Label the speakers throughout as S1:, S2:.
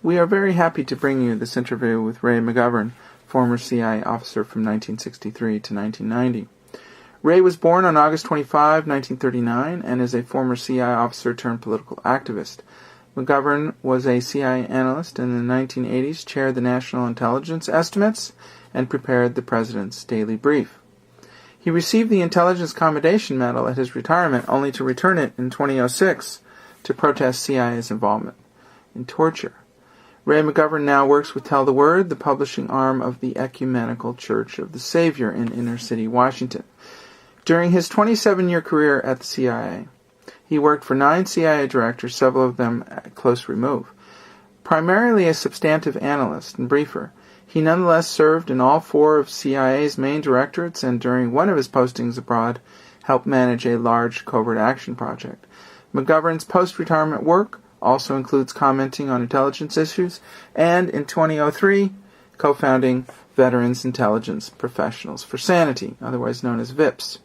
S1: We are very happy to bring you this interview with Ray McGovern, former CIA officer from 1963 to 1990. Ray was born on August 25, 1939, and is a former CIA officer turned political activist. McGovern was a CIA analyst and in the 1980s chaired the National Intelligence Estimates and prepared the President's Daily Brief. He received the Intelligence Commendation Medal at his retirement, only to return it in 2006 to protest CIA's involvement in torture. Ray McGovern now works with Tell the Word, the publishing arm of the Ecumenical Church of the Savior in inner city Washington. During his 27-year career at the CIA, he worked for 9 CIA directors, several of them at close remove. Primarily a substantive analyst and briefer, he nonetheless served in all 4 of CIA's main directorates and during one of his postings abroad helped manage a large covert action project. McGovern's post-retirement work also includes commenting on intelligence issues and, in 2003, co-founding Veterans Intelligence Professionals for Sanity, otherwise known as VIPS.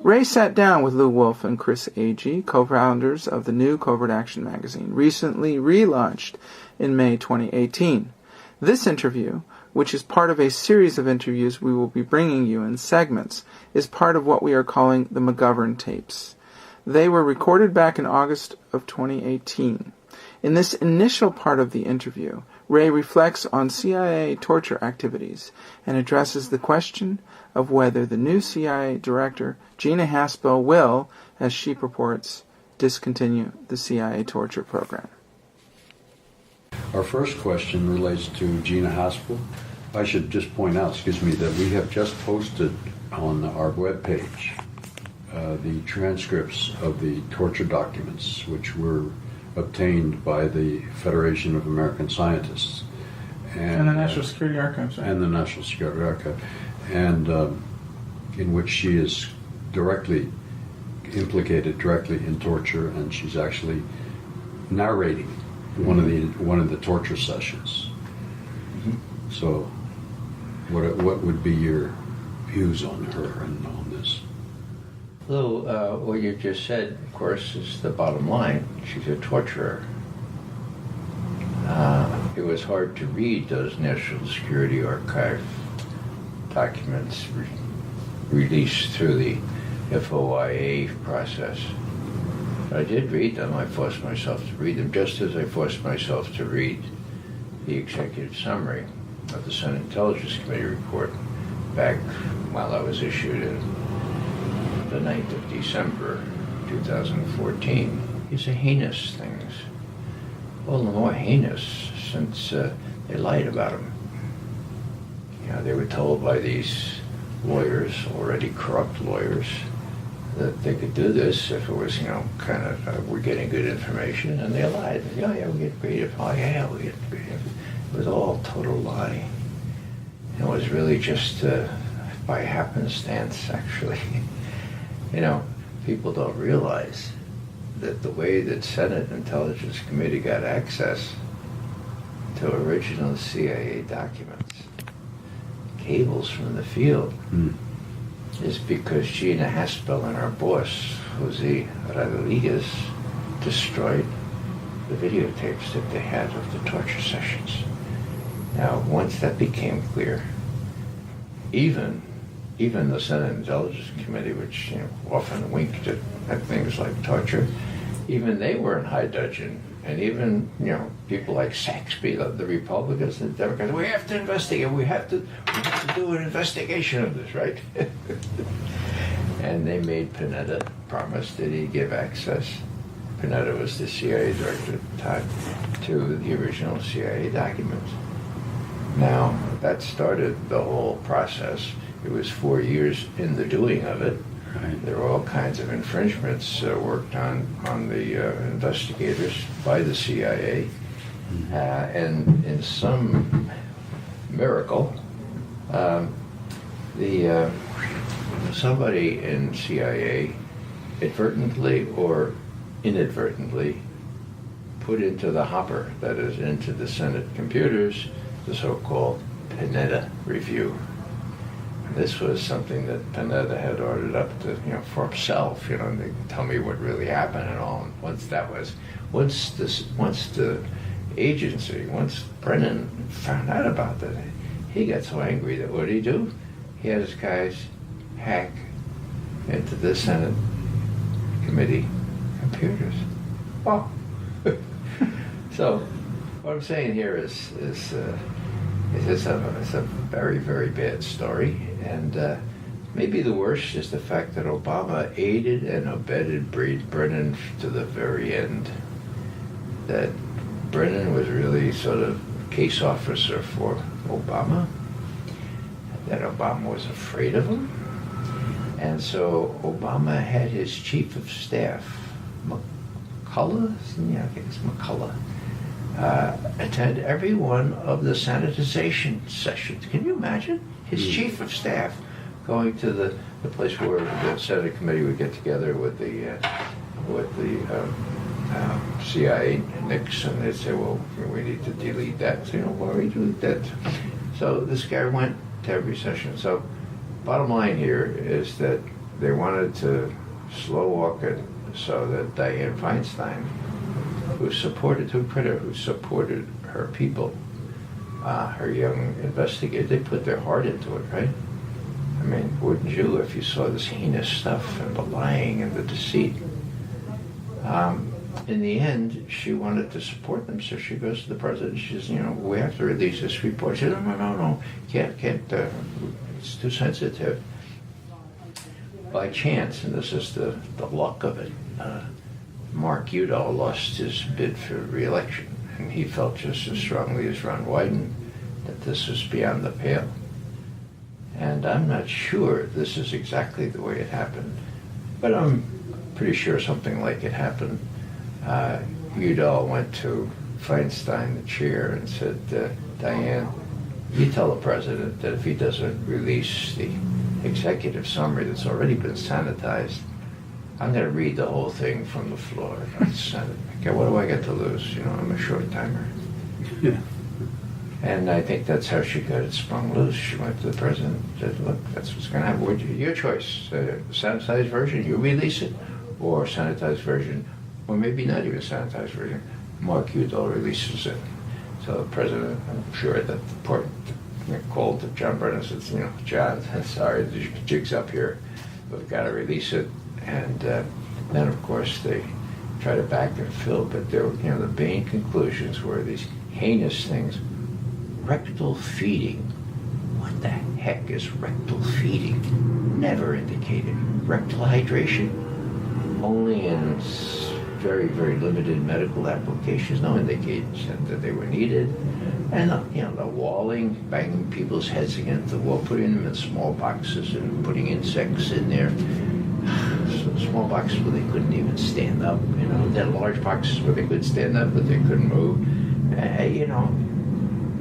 S1: Ray sat down with Lou Wolf and Chris Agee, co-founders of the new Covert Action magazine, recently relaunched in May 2018. This interview, which is part of a series of interviews we will be bringing you in segments, is part of what we are calling the McGovern tapes. They were recorded back in August of 2018. In this initial part of the interview, Ray reflects on CIA torture activities and addresses the question of whether the new CIA director, Gina Haspel, will, as she purports, discontinue the CIA torture program.
S2: Our first question relates to Gina Haspel. I should just point out, that we have just posted on our webpage the transcripts of the torture documents which were obtained by the Federation of American Scientists.
S1: And the National Security Archives. Right?
S2: And the National Security Archive. And in which she is implicated directly in torture, and she's actually narrating one of the torture sessions. Mm-hmm. So what would be your views on her and on this?
S3: Lou, what you just said, of course, is the bottom line. She's a torturer. It was hard to read those National Security Archive documents released through the FOIA process. I did read them. I forced myself to read them, just as I forced myself to read the executive summary of the Senate Intelligence Committee report back while I was issued in the 9th of December 2014. These are heinous things. All the more heinous since they lied about them. You know, they were told by these lawyers, already corrupt lawyers, that they could do this if it was, we're getting good information, and they lied. Yeah, we get great information. Oh, yeah, we get great information. It was all total lie. It was really just by happenstance, actually. People don't realize that the way that Senate Intelligence Committee got access to original CIA documents, cables from the field, is because Gina Haspel and our boss, Jose Rodriguez, destroyed the videotapes that they had of the torture sessions. Now, once that became clear, even the Senate Intelligence Committee, which often winked at things like torture, even they were in high dudgeon. And even people like Saxby, the Republicans and the Democrats, we have to investigate. We have to do an investigation of this, right? And they made Panetta promise that he'd give access. Panetta was the CIA director at the time, to the original CIA documents. Now, that started the whole process. It was 4 years in the doing of it. Right. There were all kinds of infringements worked on the investigators by the CIA. Mm-hmm. And in some miracle, somebody in CIA advertently or inadvertently put into the hopper, that is, into the Senate computers, the so-called Panetta Review. This was something that Panetta had ordered up to, for himself, and they tell me what really happened and all. And once the agency. Once Brennan found out about that, he got so angry that what did he do? He had his guys hack into the Senate committee computers. Oh. So what I'm saying here is it's a very, very bad story, and maybe the worst is the fact that Obama aided and abetted Brennan to the very end. That Brennan was really sort of case officer for Obama, that Obama was afraid of him, and so Obama had his chief of staff, McCullough, yeah, I think it's McCullough, attend every one of the sanitization sessions. Can you imagine? His chief of staff going to the place where the Senate committee would get together with the CIA Nix, and they'd say, well, we need to delete that. So, why do we delete that? So this guy went to every session. So bottom line here is that they wanted to slow walk it so that Dianne Feinstein, who supported her people, her young investigator, they put their heart into it, right? I mean, wouldn't you if you saw this heinous stuff and the lying and the deceit? In the end, she wanted to support them, so she goes to the president. She says, we have to release this report. She said, no, can't, it's too sensitive. By chance, and this is the luck of it, Mark Udall lost his bid for re-election, and he felt just as strongly as Ron Wyden that this was beyond the pale. And I'm not sure this is exactly the way it happened, but I'm pretty sure something like it happened. Udall went to Feinstein, the chair, and said, Dianne, you tell the president that if he doesn't release the executive summary that's already been sanitized, I'm going to read the whole thing from the floor of the Senate. Okay, what do I get to lose? I'm a short timer.
S2: Yeah.
S3: And I think that's how she got it sprung loose. She went to the president and said, look, that's what's going to happen. Your choice. Sanitized version, you release it, or sanitized version, or maybe not even sanitized version. Mark Udall releases it. So the president, I'm sure at that point, called to John Brennan and says, John, sorry, the jig's up here. We've got to release it. And then, of course, they try to back and fill, but there, the main conclusions were these heinous things. Rectal feeding. What the heck is rectal feeding? Never indicated. Rectal hydration? Only in very, very limited medical applications. No indication that they were needed. And, the walling, banging people's heads against the wall, putting them in small boxes and putting insects in there. Small boxes where they couldn't even stand up. Then large boxes where they could stand up but they couldn't move.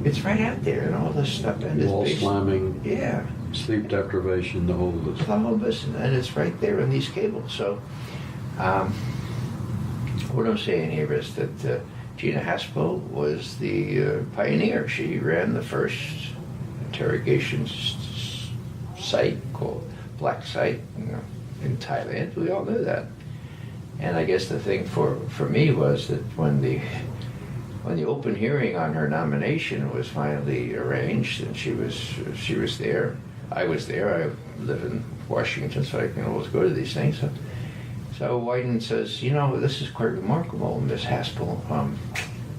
S3: It's right out there and all this stuff. And
S2: wall slamming.
S3: Yeah.
S2: Sleep deprivation, the whole list.
S3: The whole list, and it's right there in these cables. So, what I'm saying here is that Gina Haspel was the pioneer. She ran the first interrogation site called Black Site in Thailand. We all knew that. And I guess the thing for me was that when the open hearing on her nomination was finally arranged, and she was there, I was there. I live in Washington, so I can always go to these things. So Wyden says, this is quite remarkable, Miss Haspel.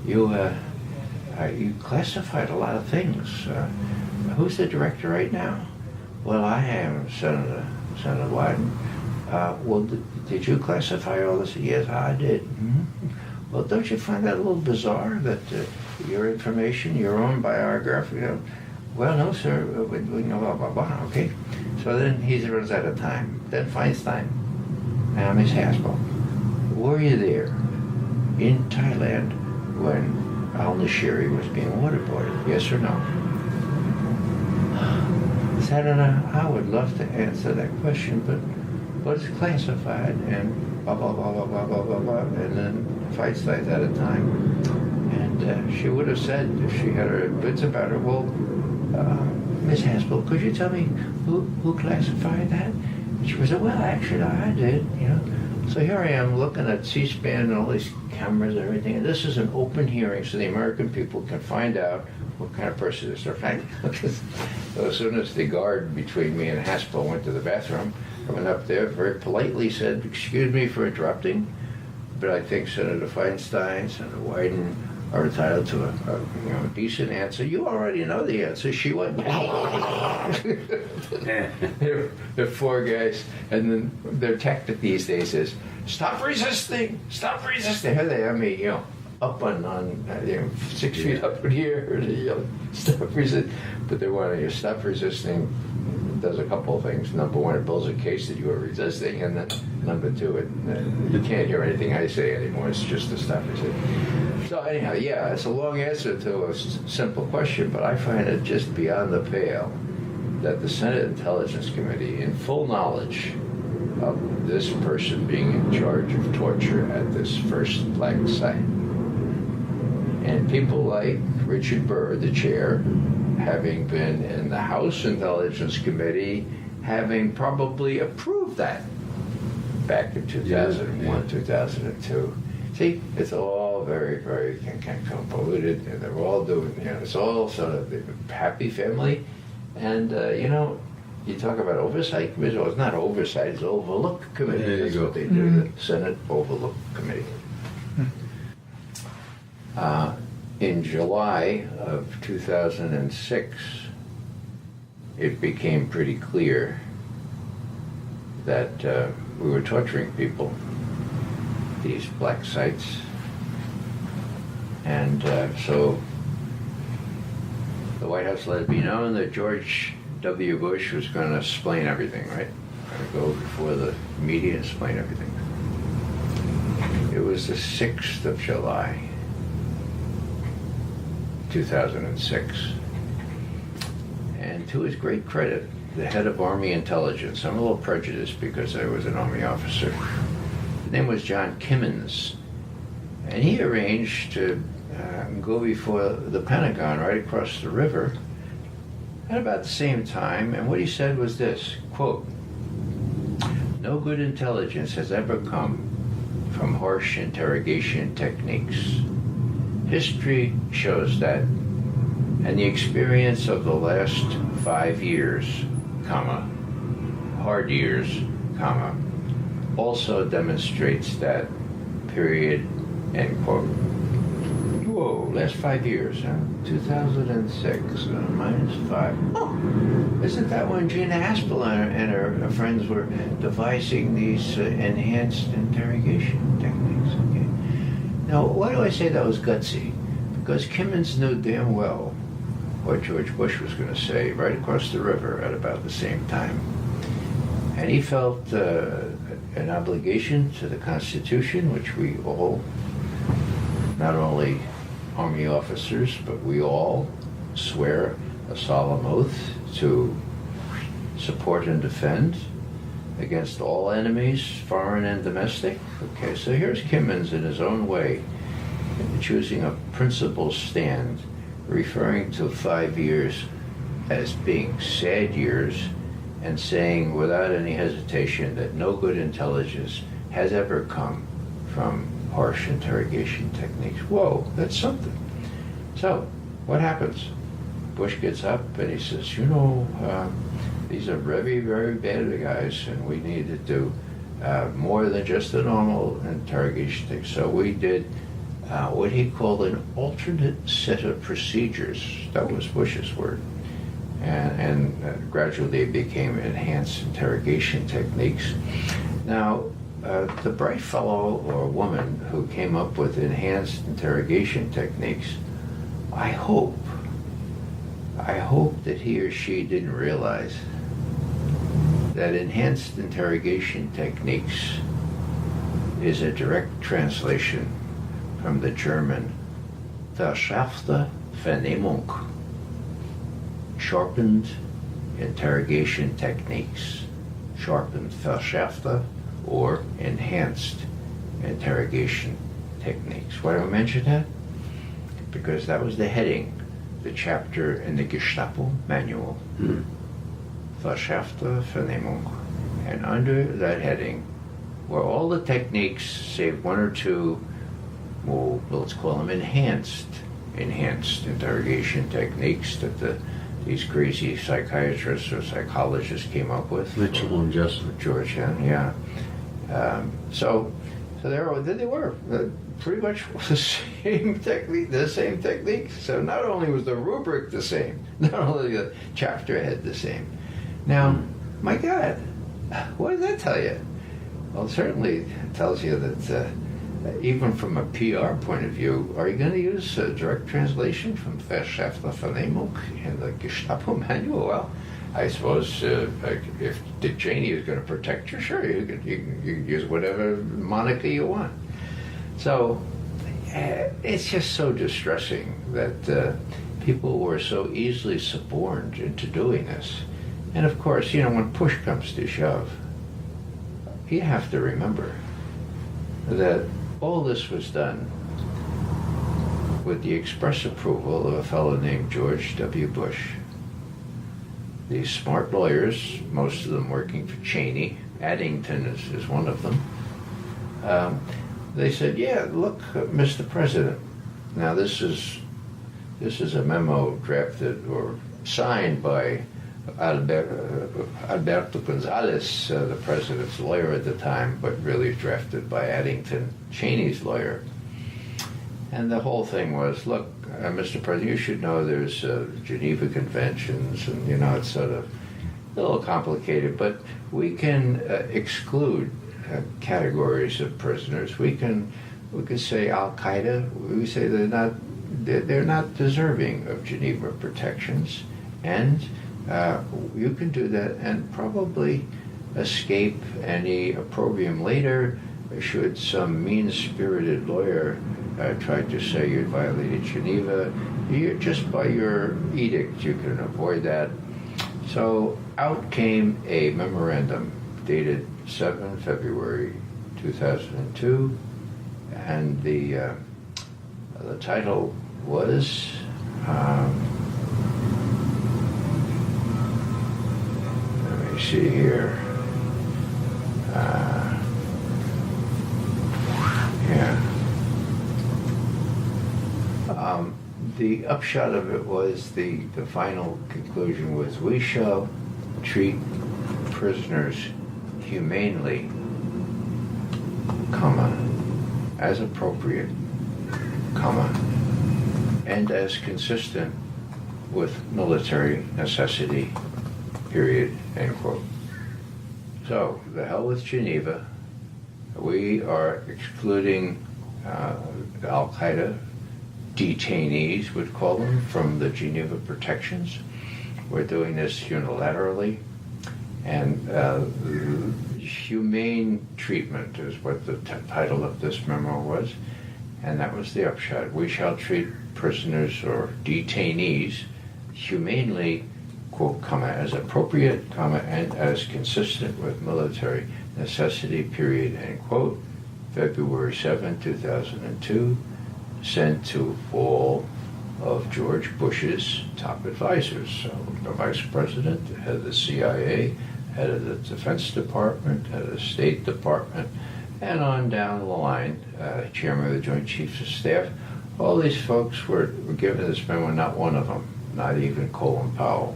S3: You classified a lot of things. Who's the director right now? Well, I am, Senator Wyden. Well, did you classify all this? Yes, I did. Mm-hmm. Well, don't you find that a little bizarre that your information, your own biography, well, no, sir, blah, blah, blah, okay. So then he runs out of time. Then Feinstein. Now, Miss Haspel, were you there in Thailand when al-Nashiri was being waterboarded? Yes or no? Senator, I would love to answer that question, but it's classified, and blah, blah, blah, blah, blah, blah, blah, blah, and then Feinstein's out of time. And she would have said, if she had her bits about her, well, Miss Haspel, could you tell me who classified that? And she would say, well, actually, I did, So here I am looking at C-SPAN and all these cameras and everything, and this is an open hearing so the American people can find out what kind of person this is. So as soon as the guard between me and Haspel went to the bathroom, I went up there, very politely said, "Excuse me for interrupting, but I think Senator Feinstein, Senator Wyden are entitled to a decent answer. You already know the answer." She went, they're four guys, and then their tactic these days is, "Stop resisting! Stop resisting!" Here they are, me, up on 6 feet up in here, stop resisting. But they want to stop resisting. Does a couple of things. Number one, it builds a case that you are resisting, and then number two, you can't hear anything I say anymore. It's just to stop resisting. So anyhow, yeah, it's a long answer to a simple question, but I find it just beyond the pale that the Senate Intelligence Committee, in full knowledge of this person being in charge of torture at this first black site, and people like Richard Burr, the chair, having been in the House Intelligence Committee, having probably approved that back in 2001, 2002. See, it's all very, very convoluted, and they're all doing, it's all sort of a happy family. And, you talk about oversight committee. Well, it's not oversight, it's overlook committee.
S2: There you
S3: That's
S2: go.
S3: what they do, the Senate Overlook Committee. In July of 2006, it became pretty clear that we were torturing people, these black sites. And so the White House let it be known that George W. Bush was going to explain everything, right? Going to go before the media and explain everything. It was the 6th of July. 2006. And to his great credit, the head of Army Intelligence, I'm a little prejudiced because I was an Army officer, his name was John Kimmons, and he arranged to go before the Pentagon right across the river at about the same time, and what he said was this, quote, "No good intelligence has ever come from harsh interrogation techniques. History shows that, and the experience of the last 5 years, hard years, also demonstrates that, period," end quote. Whoa, last 5 years, huh? 2006 minus 5. Oh, isn't that when Gina Haspel and her friends were devising these enhanced interrogation techniques? Okay. Now, why do I say that was gutsy? Because Kimmons knew damn well what George Bush was going to say right across the river at about the same time. And he felt an obligation to the Constitution, which we all, not only Army officers, but we all swear a solemn oath to support and defend against all enemies, foreign and domestic. Okay, so here's Kimmons in his own way, choosing a principled stand, referring to 5 years as being sad years, and saying without any hesitation that no good intelligence has ever come from harsh interrogation techniques. Whoa, that's something. So, what happens? Bush gets up and he says, these are very, very bad guys, and we need to do more than just a normal interrogation thing. So we did what he called an alternate set of procedures. That was Bush's word. And gradually it became enhanced interrogation techniques. Now, the bright fellow or woman who came up with enhanced interrogation techniques, I hope that he or she didn't realize that enhanced interrogation techniques is a direct translation from the German verschärfte Vernehmung, sharpened interrogation techniques, sharpened verschärfte, or enhanced interrogation techniques. Why do I mention that? Because that was the heading, the chapter in the Gestapo manual, verschärfte Vernehmung. And under that heading where all the techniques, save one or two, well, let's call them enhanced interrogation techniques that these crazy psychiatrists or psychologists came up with.
S2: Mitchell and Jessup.
S3: Georgetown, yeah. So they were pretty much the same technique. So not only was the rubric the same, not only the chapter had the same. Now, my God, what does that tell you? Well, it certainly tells you that even from a PR point of view, are you going to use direct translation from Verschärfte Vernehmung in the Gestapo manual? Well, I suppose if Dick Cheney is going to protect you, sure, you can use whatever moniker you want. So it's just so distressing that people were so easily suborned into doing this. And of course, when push comes to shove, you have to remember that all this was done with the express approval of a fellow named George W. Bush. These smart lawyers, most of them working for Cheney, Addington is one of them, they said, yeah, look, Mr. President, now this is a memo drafted or signed by Alberto Gonzalez, the president's lawyer at the time, but really drafted by Addington, Cheney's lawyer. And the whole thing was, look, Mr. President, you should know there's Geneva Conventions, and it's sort of a little complicated, but we can exclude categories of prisoners. We can say Al Qaeda. We say they're not deserving of Geneva protections, and you can do that and probably escape any opprobrium later should some mean-spirited lawyer try to say you violated Geneva. Just by your edict you can avoid that. So out came a memorandum dated 7 February 2002, and the title was let me see here. The upshot of it was the final conclusion was, we shall treat prisoners humanely, as appropriate, and as consistent with military necessity, period, end quote. So, the hell with Geneva. We are excluding Al-Qaeda detainees, would call them, from the Geneva protections. We're doing this unilaterally. And humane treatment is what the title of this memo was. And that was the upshot. We shall treat prisoners or detainees humanely, quote, as appropriate, and as consistent with military necessity, period, end quote. February 7, 2002, sent to all of George Bush's top advisors. So the Vice President, the head of the CIA, head of the Defense Department, head of the State Department, and on down the line, Chairman of the Joint Chiefs of Staff. All these folks were given this memo, not one of them, not even Colin Powell,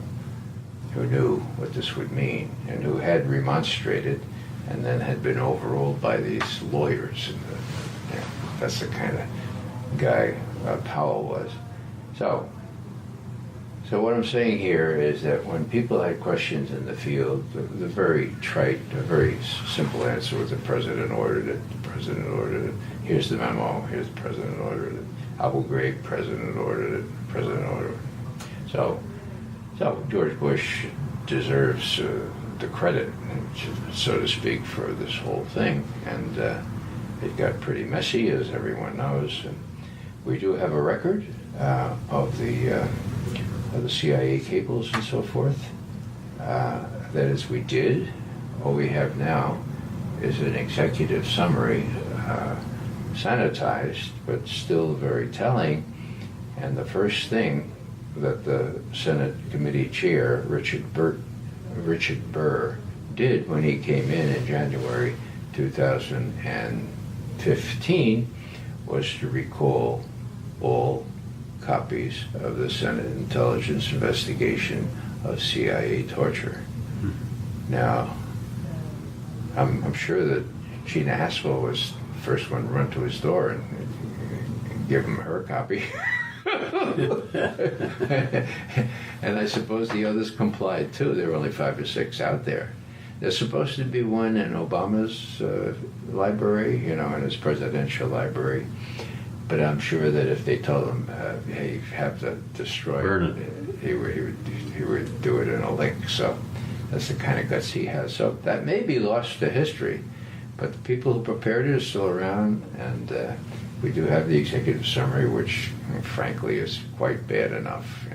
S3: who knew what this would mean and who had remonstrated and then had been overruled by these lawyers. And that's the kind of guy Powell was. So what I'm saying here is that when people had questions in the field, the very trite, a very simple answer was the President ordered it, the President ordered it, here's the memo, here's the President ordered it, Abu Ghraib, President ordered it, President ordered it. So George Bush deserves the credit, so to speak, for this whole thing. And it got pretty messy, as everyone knows. And we do have a record of the CIA cables and so forth. That is, we did. What we have now is an executive summary, sanitized, but still very telling. And the first thing that the Senate Committee Chair, Richard Burr, did when he came in January 2015 was to recall all copies of the Senate intelligence investigation of CIA torture. Now, I'm sure that Gina Haspel was the first one to run to his door and give him her copy. And I suppose the others complied too. There were only 5 or 6 out there. There's supposed to be one in Obama's library, in his presidential library. But I'm sure that if they told him, hey, you have to destroy
S2: Burn
S3: it, he would do it in a link. So that's the kind of guts he has. So that may be lost to history, but the people who prepared it are still around, and we do have the executive summary, which frankly is quite bad enough.